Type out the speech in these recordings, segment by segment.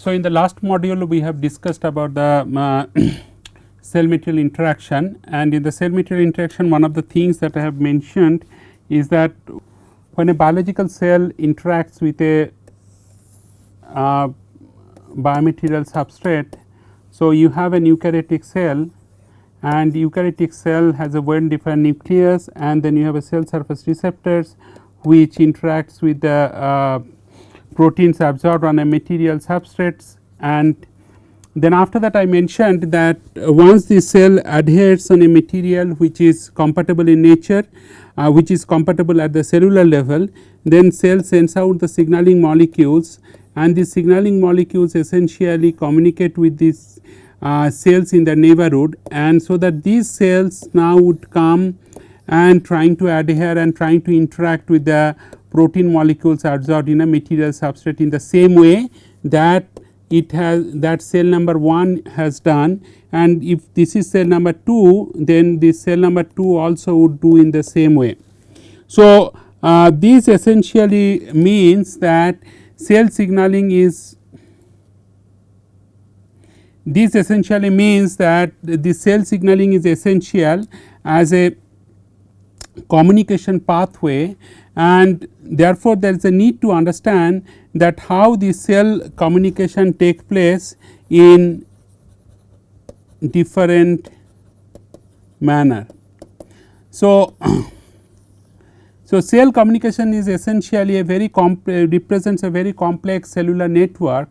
So, in the last module we have discussed about the cell material interaction, and in the cell material interaction one of the things that I have mentioned is that when a biological cell interacts with a biomaterial substrate. So, you have an eukaryotic cell, and eukaryotic cell has a well defined nucleus, and then you have a cell surface receptors which interacts with the proteins absorbed on a material substrates. And then after that I mentioned that once the cell adheres on a material which is compatible in nature, which is compatible at the cellular level, then cell sends out the signaling molecules, and the signaling molecules essentially communicate with these cells in the neighborhood, and so that these cells now would come and trying to adhere and trying to interact with the protein molecules absorbed in a material substrate in the same way that it has that cell number 1 has done. And if this is cell number 2, then this cell number 2 also would do in the same way. So, this essentially means that cell signaling is this essentially means that the cell signaling is essential as a communication pathway, and therefore, there is a need to understand that how the cell communication take place in different manner. So, cell communication is essentially a very represents a very complex cellular network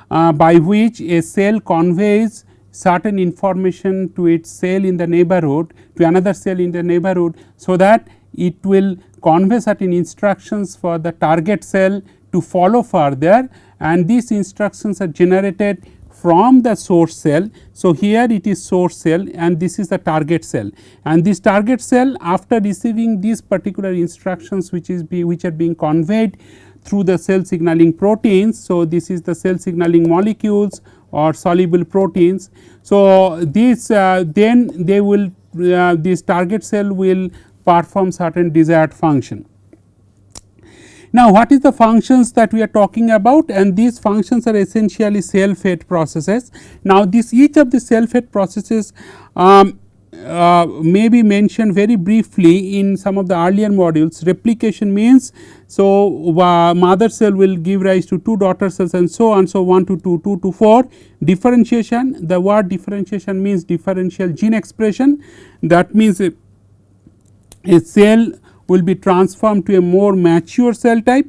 by which a cell conveys certain information to its cell in the neighborhood, to another cell in the neighborhood, so that it will convey certain instructions for the target cell to follow further, and these instructions are generated from the source cell. So, here it is source cell and this is the target cell, and this target cell after receiving these particular instructions which are being conveyed through the cell signaling proteins. So, this is the cell signaling molecules or soluble proteins. So, this then they will this target cell will perform certain desired function. Now, what is the functions that we are talking about, and these functions are essentially cell fate processes. Now, each of the cell fate processes may be mentioned very briefly in some of the earlier modules. Replication means, so mother cell will give rise to 2 daughter cells and so on, so 1 to 2, 2 to 4. Differentiation, the word differentiation means differential gene expression, that means a cell will be transformed to a more mature cell type.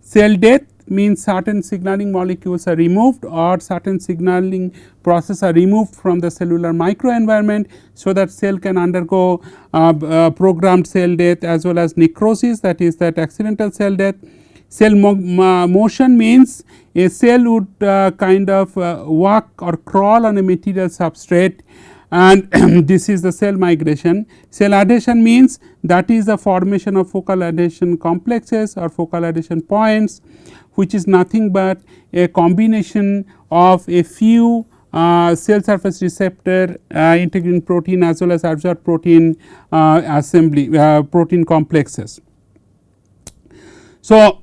Cell death means certain signaling molecules are removed or certain signaling process are removed from the cellular microenvironment, so that cell can undergo programmed cell death as well as necrosis, that is that accidental cell death. Cell motion means a cell would kind of walk or crawl on a material substrate, and this is the cell migration. Cell adhesion means that is the formation of focal adhesion complexes or focal adhesion points, which is nothing but a combination of a few cell surface receptor integrin protein as well as absorbed protein assembly protein complexes. So,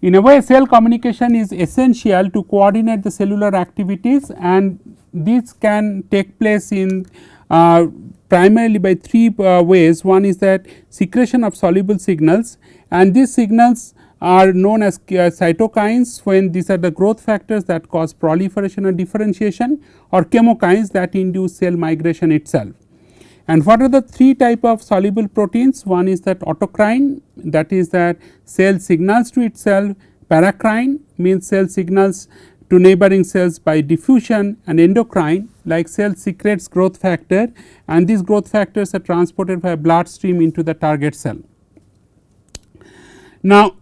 in a way cell communication is essential to coordinate the cellular activities, and this can take place in primarily by 3 ways. One is that secretion of soluble signals, and these signals are known as cytokines when these are the growth factors that cause proliferation or differentiation, or chemokines that induce cell migration itself. And what are the 3 type of soluble proteins? One is that autocrine, that is that cell signals to itself. Paracrine means cell signals to neighboring cells by diffusion, and endocrine like cell secretes growth factor, and these growth factors are transported by bloodstream into the target cell. Now,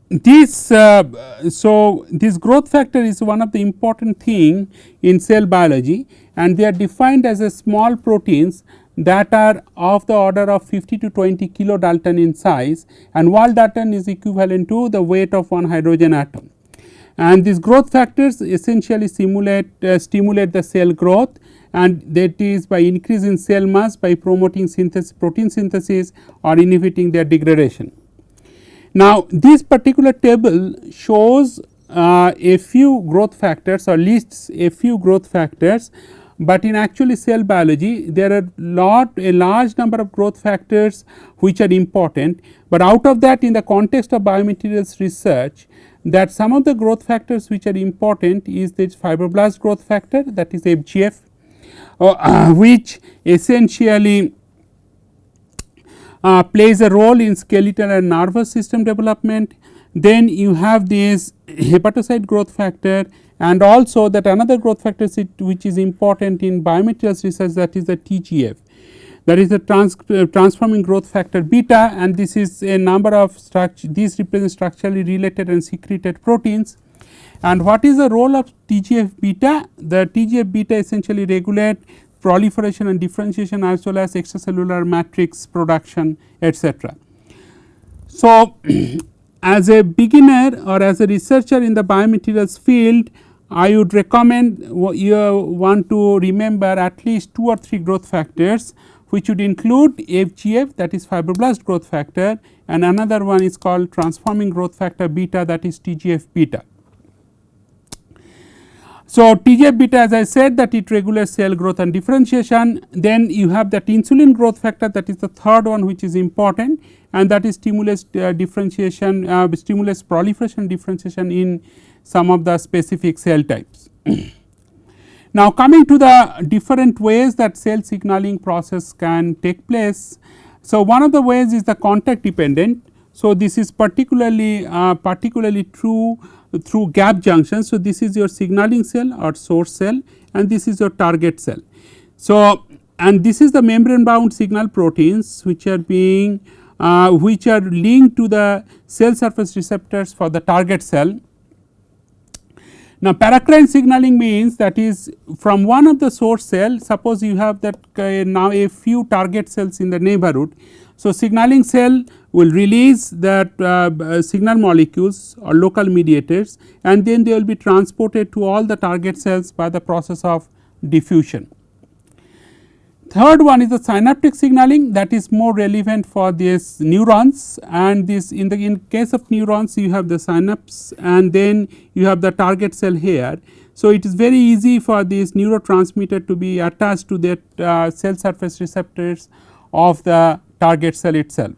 this this growth factor is one of the important thing in cell biology, and they are defined as a small proteins that are of the order of 50 to 20 kilodalton in size, and 1 dalton is equivalent to the weight of 1 hydrogen atom. And these growth factors essentially stimulate the cell growth, and that is by increasing cell mass by promoting protein synthesis or inhibiting their degradation. Now, this particular table shows a few growth factors or lists a few growth factors, but in actually cell biology there are a large number of growth factors which are important, but out of that in the context of biomaterials research, that some of the growth factors which are important is this fibroblast growth factor, that is FGF, which essentially plays a role in skeletal and nervous system development. Then you have this hepatocyte growth factor, and also that another growth factor which is important in biomaterials research, that is the TGF, that is the transforming growth factor beta, and this is a number of these represent structurally related and secreted proteins. And what is the role of TGF beta? The TGF beta essentially regulate proliferation and differentiation as well as extracellular matrix production, etc. So, as a beginner or as a researcher in the biomaterials field, I would recommend you want to remember at least 2 or 3 growth factors, which would include FGF, that is fibroblast growth factor, and another one is called transforming growth factor beta, that is TGF beta. So, TGF beta, as I said, that it regulates cell growth and differentiation. Then you have that insulin growth factor, that is the third one which is important, and that is stimulates differentiation, stimulates proliferation differentiation in some of the specific cell types. Now, coming to the different ways that cell signaling process can take place. So, one of the ways is the contact dependent. So, this is particularly true through gap junctions. So, this is your signaling cell or source cell, and this is your target cell. So, and this is the membrane bound signal proteins which are being which are linked to the cell surface receptors for the target cell. Now, paracrine signaling means that is from one of the source cell, suppose you have that now a few target cells in the neighborhood. So, signaling cell will release that signal molecules or local mediators, and then they will be transported to all the target cells by the process of diffusion. Third one is the synaptic signaling, that is more relevant for these neurons, and this in case of neurons you have the synapse and then you have the target cell here. So, it is very easy for this neurotransmitter to be attached to that cell surface receptors of the target cell itself.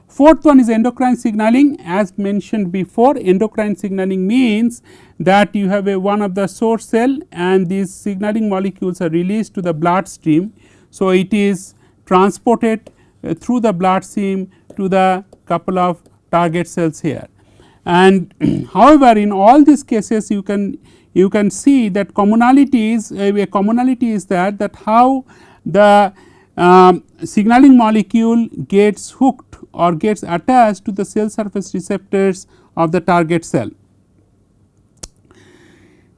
Fourth one is endocrine signaling. As mentioned before, endocrine signaling means that you have one of the source cell and these signaling molecules are released to the bloodstream. So, it is transported through the bloodstream to the couple of target cells here. And however, in all these cases you can see that commonality is that how the signaling molecule gets hooked or gets attached to the cell surface receptors of the target cell.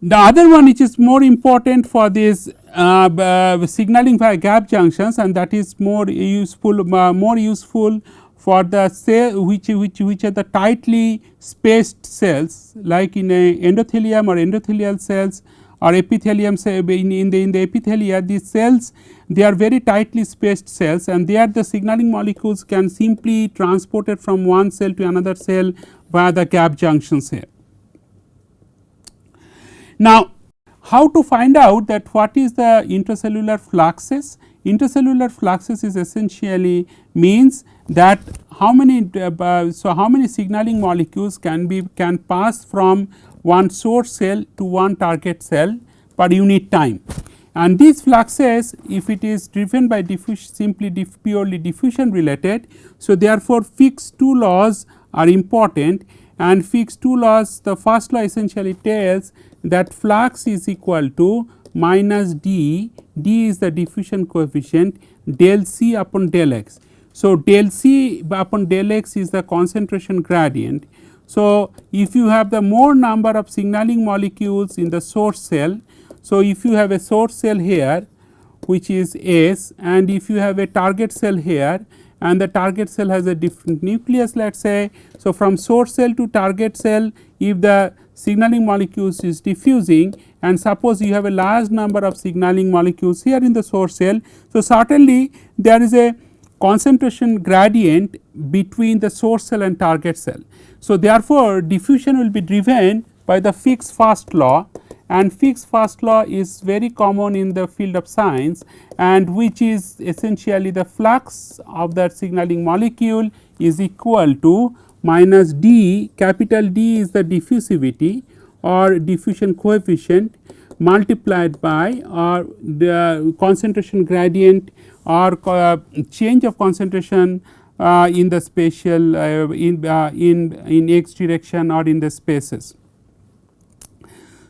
The other one which is more important for this signaling via gap junctions, and that is more useful for the cell which are the tightly spaced cells, like in a endothelium or endothelial cells or epithelium in the epithelia. These cells, they are very tightly spaced cells, and there the signaling molecules can simply transported from one cell to another cell via the gap junctions here. Now, how to find out that what is the intracellular fluxes? Intracellular fluxes is essentially means that how many signaling molecules can pass from one source cell to one target cell per unit time. And these fluxes, if it is driven by purely diffusion related, so therefore Fick's 2 laws are important, and Fick's 2 laws, the first law essentially tells that flux is equal to minus d, d is the diffusion coefficient, del c upon del x. So, del c upon del x is the concentration gradient. So, if you have the more number of signaling molecules in the source cell, so if you have a source cell here which is S, and if you have a target cell here and the target cell has a different nucleus, let us say. So, from source cell to target cell, if the signaling molecules is diffusing, and suppose you have a large number of signaling molecules here in the source cell, so certainly there is a concentration gradient between the source cell and target cell. So, therefore, diffusion will be driven by the Fick's first law, and Fick's first law is very common in the field of science, and which is essentially the flux of that signaling molecule is equal to minus D, capital D is the diffusivity or diffusion coefficient multiplied by or the concentration gradient or change of concentration in the spatial in x direction or in the spaces.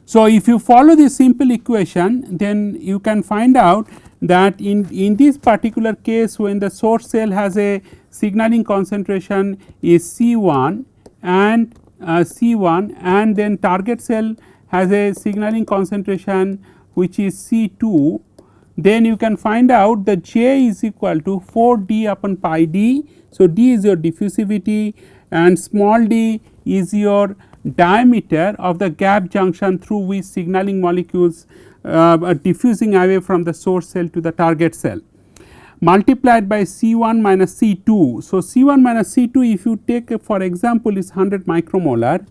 So, if you follow this simple equation, then you can find out that in this particular case, when the source cell has a signaling concentration is C1 and C1, and then target cell has a signaling concentration which is C2, then you can find out that J is equal to 4 D upon pi D. So, D is your diffusivity and small d is your diameter of the gap junction through which signaling molecules are diffusing away from the source cell to the target cell, multiplied by C1 minus C2. So, C1 minus C2, if you take for example is 100 micromolar,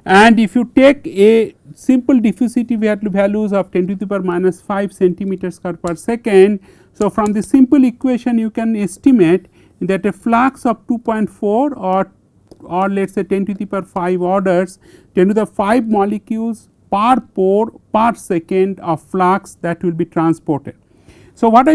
and if you take a simple diffusivity values of 10 to the power minus 5 centimeters per second. So, from the simple equation you can estimate that a flux of 2.4 or let us say 10 to the power 5 orders 10 to the 5 molecules per pore per second of flux that will be transported. So, what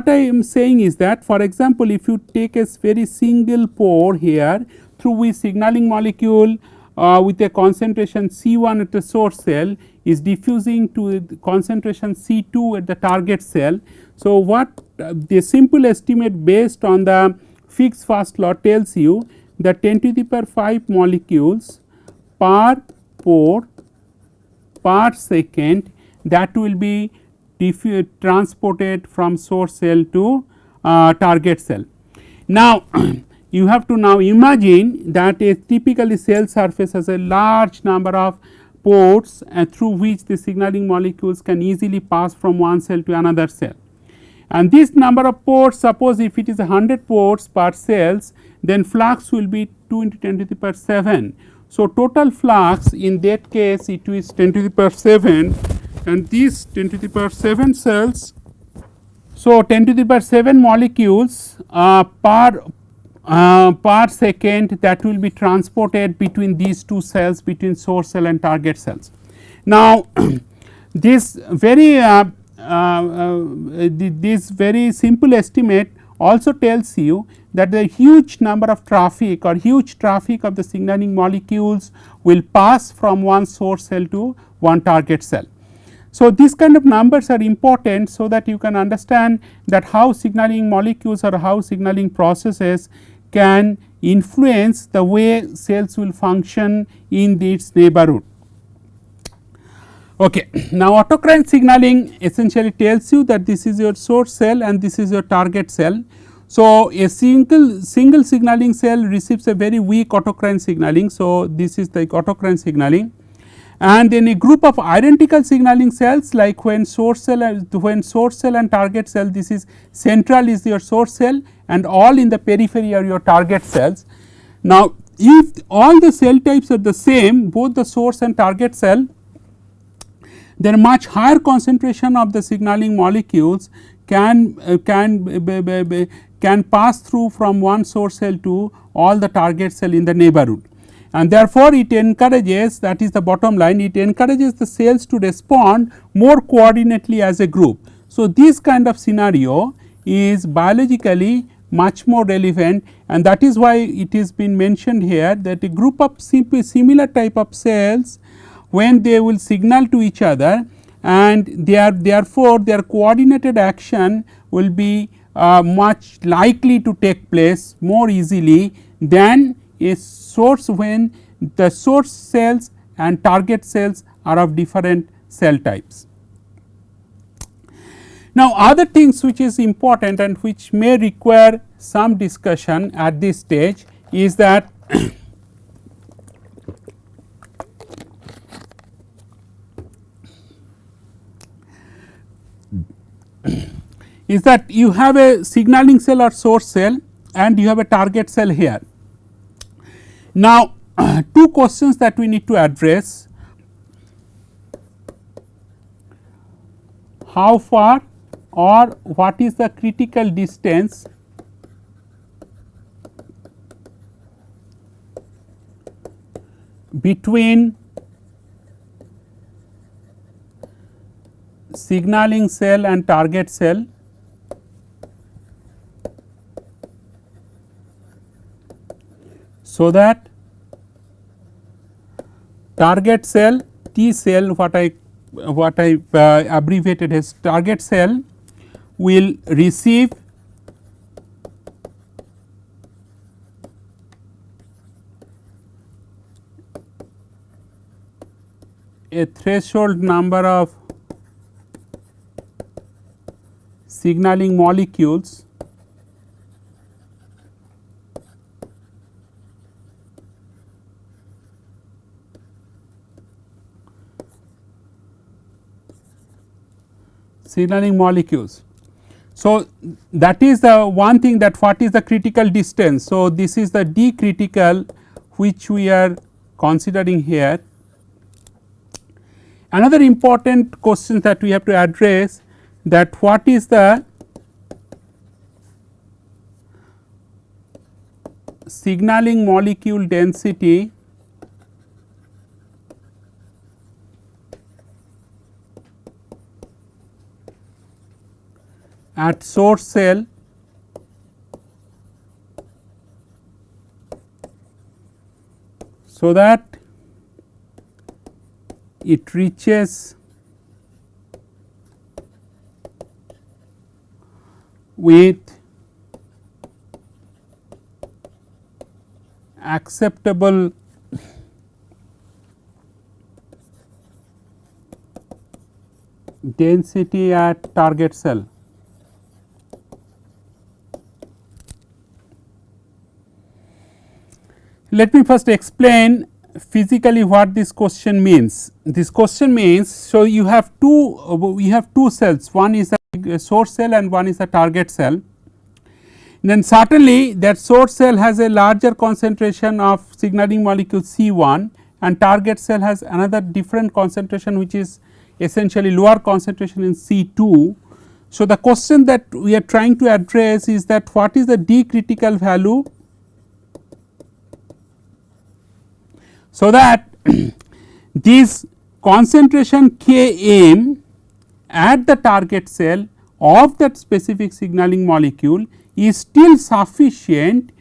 I am saying is that, for example, if you take a very single pore here through which signaling molecule with a concentration C1 at the source cell is diffusing to the concentration C2 at the target cell. So, what the simple estimate based on the Fick's first law tells you that 10 to the power 5 molecules per pore per second that will be transported from source cell to target cell. Now, you have to now imagine that a typically cell surface has a large number of pores through which the signaling molecules can easily pass from one cell to another cell. And this number of pores, suppose if it is 100 pores per cells, then flux will be 2 into 10 to the power 7. So, total flux in that case it is 10 to the power 7, and these 10 to the power 7 cells. So, 10 to the power 7 molecules per second that will be transported between these two cells, between source cell and target cells. Now, this very simple estimate also tells you that the huge number of traffic or huge traffic of the signaling molecules will pass from one source cell to one target cell. So, these kind of numbers are important so that you can understand that how signaling molecules or how signaling processes can influence the way cells will function in its neighborhood. Okay. Now, autocrine signaling essentially tells you that this is your source cell and this is your target cell. So, a single signaling cell receives a very weak autocrine signaling. So, this is the autocrine signaling, and then a group of identical signaling cells like when source cell and target cell, this is central is your source cell and all in the periphery are your target cells. Now, if all the cell types are the same, both the source and target cell, then much higher concentration of the signaling molecules can pass through from one source cell to all the target cell in the neighborhood, and therefore, it encourages, that is the bottom line, it encourages the cells to respond more coordinately as a group. So, this kind of scenario is biologically much more relevant, and that is why it is been mentioned here that a group of similar type of cells, when they will signal to each other and therefore their coordinated action will be much likely to take place more easily than a source when the source cells and target cells are of different cell types. Now, other things which is important and which may require some discussion at this stage is that is that you have a signaling cell or source cell and you have a target cell here. Now, two questions that we need to address: how far or what is the critical distance between signaling cell and target cell, so that target cell T cell, what I abbreviated as target cell, will receive a threshold number of signaling molecules So, that is the one thing, that what is the critical distance. So, this is the D critical which we are considering here. Another important question that we have to address, that what is the signaling molecule density at source cell so that it reaches with acceptable density at target cell. Let me first explain physically what this question means. This question means, so you have two cells, one is a source cell and one is a target cell. Then certainly that source cell has a larger concentration of signaling molecule C1 and target cell has another different concentration which is essentially lower concentration in C2. So, the question that we are trying to address is that what is the D critical value, so that this concentration Km at the target cell of that specific signaling molecule is still sufficient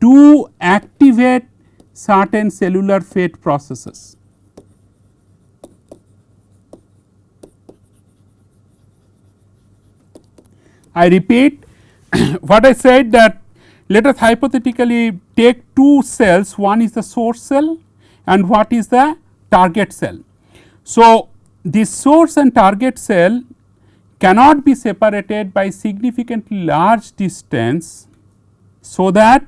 to activate certain cellular fate processes. I repeat what I said, that let us hypothetically take two cells, one is the source cell and what is the target cell. So, this source and target cell cannot be separated by significantly large distance, so that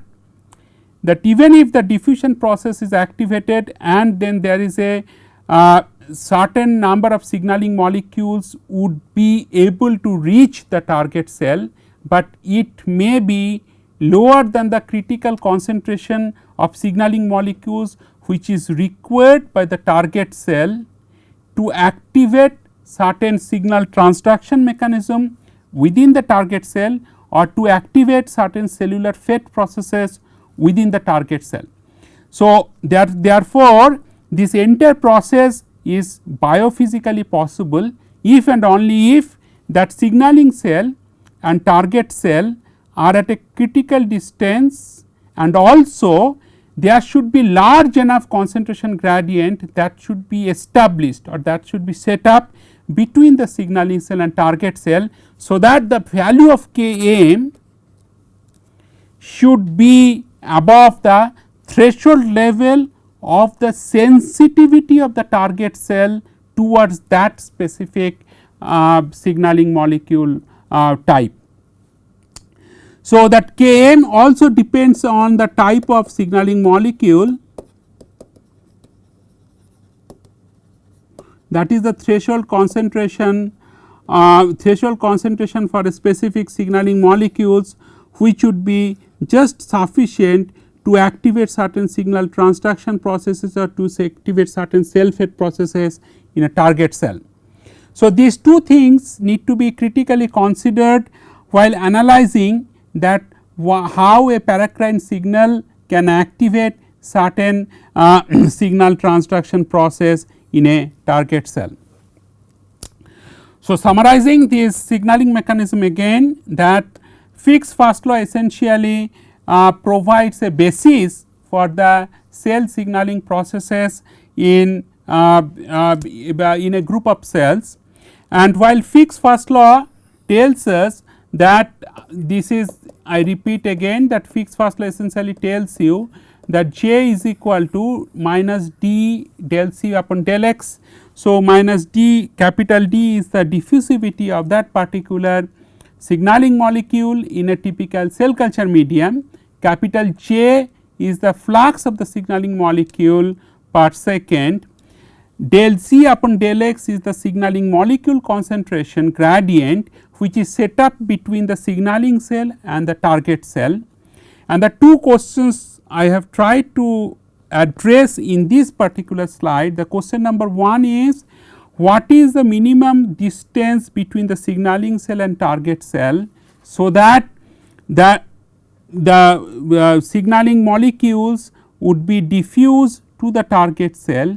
even if the diffusion process is activated and then there is a certain number of signaling molecules would be able to reach the target cell, but it may be lower than the critical concentration of signaling molecules which is required by the target cell to activate certain signal transduction mechanism within the target cell or to activate certain cellular fate processes within the target cell. So, therefore, this entire process is biophysically possible if and only if that signaling cell and target cell are at a critical distance, and also there should be large enough concentration gradient that should be established or that should be set up between the signaling cell and target cell, so that the value of Km should be above the threshold level of the sensitivity of the target cell towards that specific signaling molecule type. So, that Km also depends on the type of signaling molecule, that is the threshold concentration threshold concentration for a specific signaling molecules which would be just sufficient to activate certain signal transduction processes or to activate certain cell fate processes in a target cell. So, these two things need to be critically considered while analyzing that how a paracrine signal can activate certain signal transduction process in a target cell. So, summarizing this signaling mechanism again, that Fick's first law essentially provides a basis for the cell signaling processes in a group of cells, and while Fick's first law tells us that this is, I repeat again, that Fick's first law essentially tells you that J is equal to minus d del C upon del x. So, minus d, capital D is the diffusivity of that particular signaling molecule in a typical cell culture medium, capital J is the flux of the signaling molecule per second, del C upon del x is the signaling molecule concentration gradient which is set up between the signaling cell and the target cell. And the two questions I have tried to address in this particular slide, the question number 1 is, what is the minimum distance between the signaling cell and target cell, so that the signaling molecules would be diffused to the target cell,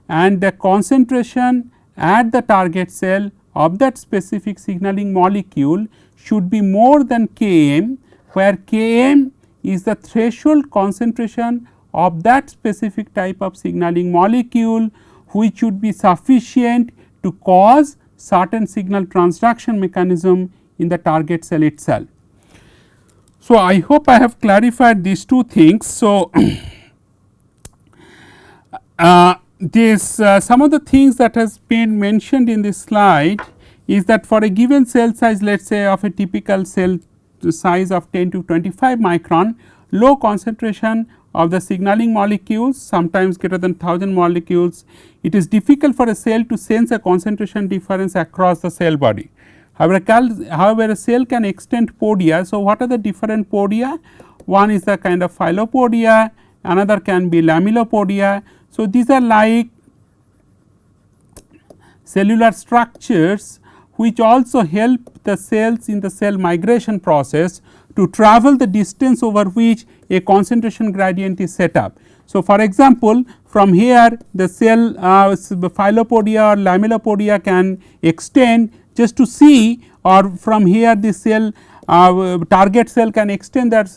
and the concentration at the target cell of that specific signaling molecule should be more than Km, where Km is the threshold concentration of that specific type of signaling molecule which would be sufficient to cause certain signal transduction mechanism in the target cell itself. So, I hope I have clarified these two things. So, some of the things that has been mentioned in this slide is that for a given cell size, let us say of a typical cell size of 10 to 25 micron, low concentration of the signaling molecules, sometimes greater than 1000 molecules, it is difficult for a cell to sense a concentration difference across the cell body. However, a cell can extend podia. So, what are the different podia? One is the kind of filopodia, another can be lamellopodia. So, these are like cellular structures which also help the cells in the cell migration process to travel the distance over which a concentration gradient is set up. So, for example, from here the cell filopodia or lamellopodia can extend just to see, or from here the cell target cell can extend that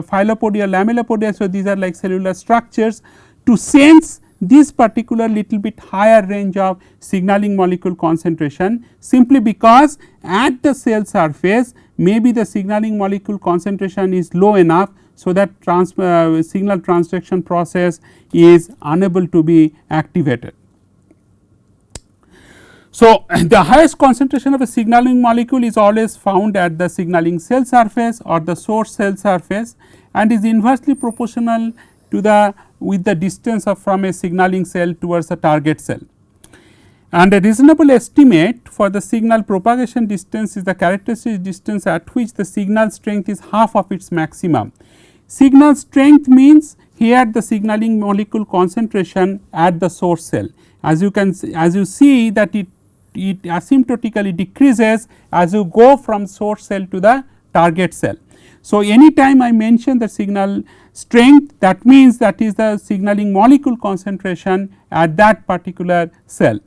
filopodia, lamellopodia. So, these are like cellular structures to sense this particular little bit higher range of signaling molecule concentration, simply because at the cell surface maybe the signaling molecule concentration is low enough, so that signal transduction process is unable to be activated. So, the highest concentration of a signaling molecule is always found at the signaling cell surface or the source cell surface, and is inversely proportional to the with the distance of from a signaling cell towards the target cell. And a reasonable estimate for the signal propagation distance is the characteristic distance at which the signal strength is half of its maximum. Signal strength means here the signaling molecule concentration at the source cell. As you see that it asymptotically decreases as you go from source cell to the target cell. So, anytime I mention the signal strength, that means that is the signaling molecule concentration at that particular cell.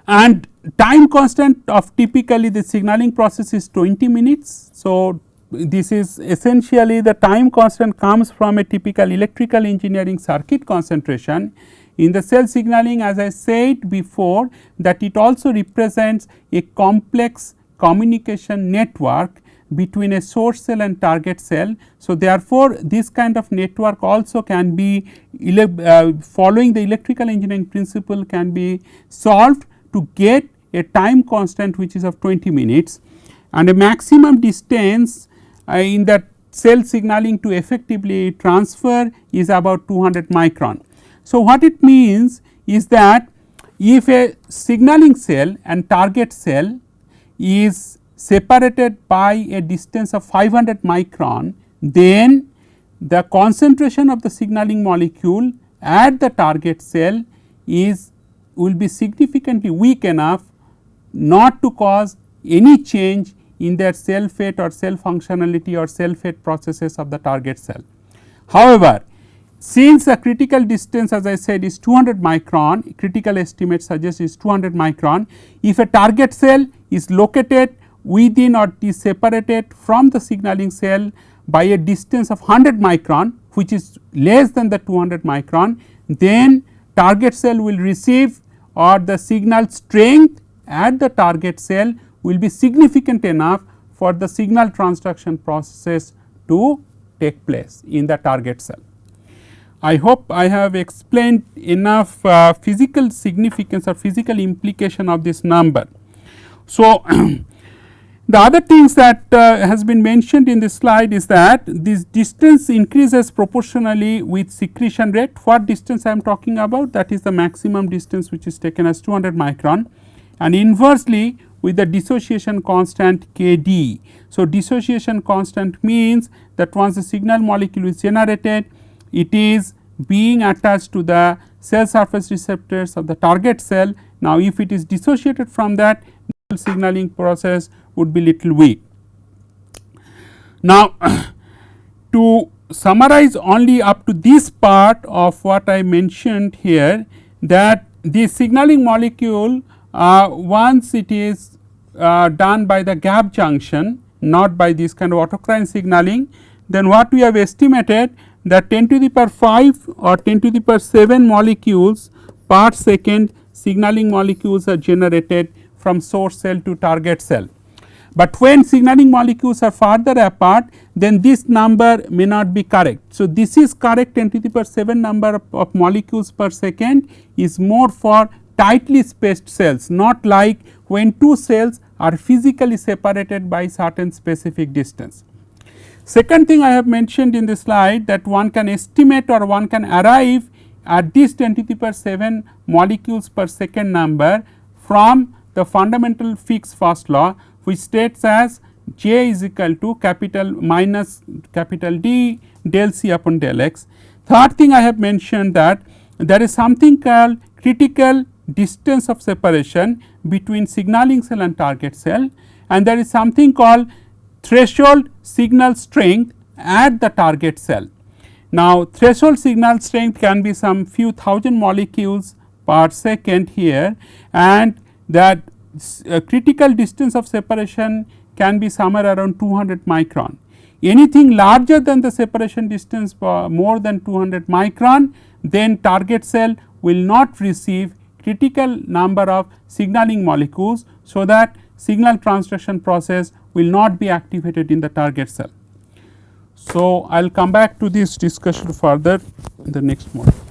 And time constant of typically the signaling process is 20 minutes. So, this is essentially the time constant comes from a typical electrical engineering circuit concentration. In the cell signaling, as I said before, that it also represents a complex communication network between a source cell and target cell. So, therefore, this kind of network also can be following the electrical engineering principle can be solved to get a time constant which is of 20 minutes, and a maximum distance in that cell signaling to effectively transfer is about 200 micron. So, what it means is that if a signaling cell and target cell is separated by a distance of 500 micron, then the concentration of the signaling molecule at the target cell will be significantly weak enough not to cause any change in their cell fate or cell functionality or cell fate processes of the target cell. However, since the critical distance, as I said, is 200 micron, critical estimate suggests is 200 micron. If a target cell is located within or is separated from the signaling cell by a distance of 100 micron, which is less than the 200 micron, then target cell will receive, or the signal strength at the target cell will be significant enough for the signal transduction processes to take place in the target cell. I hope I have explained enough physical significance or physical implication of this number. So, the other things that has been mentioned in this slide is that this distance increases proportionally with secretion rate. What distance I am talking about? That is the maximum distance, which is taken as 200 micron, and inversely with the dissociation constant Kd. So, dissociation constant means that once the signal molecule is generated, it is being attached to the cell surface receptors of the target cell. Now, if it is dissociated from that, the signaling process would be little weak. Now, to summarize only up to this part of what I mentioned here, that the signaling molecule once it is done by the gap junction, not by this kind of autocrine signaling, then what we have estimated that 10 to the power 5 or 10 to the power 7 molecules per second signaling molecules are generated from source cell to target cell. But when signaling molecules are farther apart, then this number may not be correct. So, this is correct 10 to the power 7 number of molecules per second is more for tightly spaced cells, not like when two cells are physically separated by certain specific distance. Second thing I have mentioned in this slide, that one can estimate or one can arrive at this 10 to the power 7 molecules per second number from the fundamental Fick's first law, which states as J is equal to capital minus capital D del C upon del X. Third thing I have mentioned that there is something called critical distance of separation between signaling cell and target cell, and there is something called threshold signal strength at the target cell. Now, threshold signal strength can be some few thousand molecules per second here, and that critical distance of separation can be somewhere around 200 micron. Anything larger than the separation distance more than 200 micron, then target cell will not receive critical number of signaling molecules, so that signal transduction process will not be activated in the target cell. So, I will come back to this discussion further in the next module.